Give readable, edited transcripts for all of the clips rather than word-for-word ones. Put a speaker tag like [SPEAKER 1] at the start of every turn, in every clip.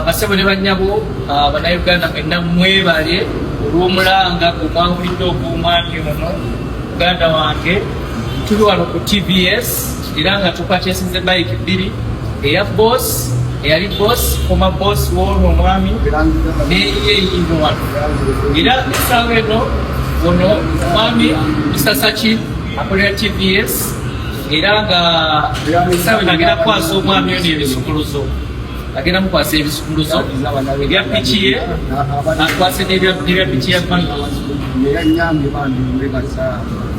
[SPEAKER 1] basebo ne bannyabo bannayuganda mwenna mwebale olw'omulanga gwemwawulidde ogw'omwami ono muganda wange. Tuli wano ku TBS era nga tupakyesize bayiki 2 eya boss eyali boss former boss w'olwo omwami neye yino wano era essaawa eno ono omwami Mr. Sachi akolera TBS era nga essaawa eno agenda kukwasa omwami ono ebisukuluzo, agenda mukwasa ebisukuluzo ebya piki ye akwase n'ebya piki ya mami.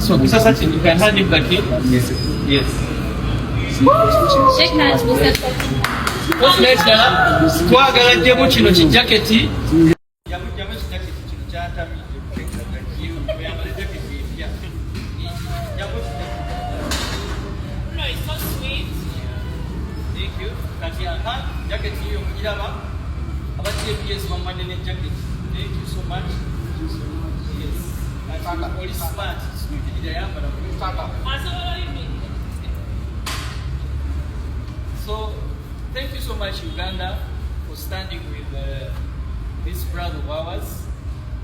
[SPEAKER 1] So Mr. Sachi, you can hand him back here. Yes.
[SPEAKER 2] Shake hands, Mr. Sachi.
[SPEAKER 1] What's next? Twagala jemu kino kijaketi. Jacket hiyo mjilaba abatie PS mama nene jacket. Thank you so much. Yes. Nataka police smart. Sikuja yamba na kutaka. So thank you so much Uganda for standing with this brother of ours.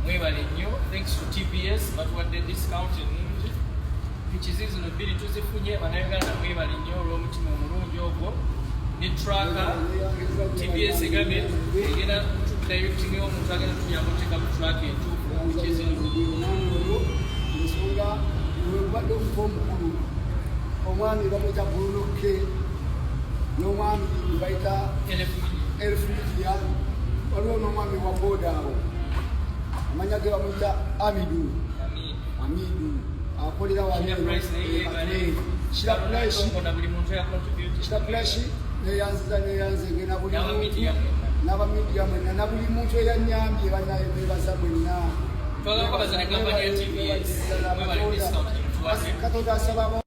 [SPEAKER 1] Mwebale nnyo. Thanks to TBS but what the discount in which is no bili tuzifunye bannayuganda mwebale nnyo olw'omutima omulungi ogwo. Ni tracker TBS egambye egenda directing omuntu agenda tuyamba okuteeka mu track entuufu
[SPEAKER 3] ensonga webadde okufa omukulu omwami bamwita bulunoke n'omwami bayita elfridia waliwo n'omwami wa boda awo amanya ge bamwita amidu akolera shirapuleshi neyanziza neyanzenge n'abamidiya mwenna na buli muntu eyanyambye bannaye bebaza mwenna katonda asaba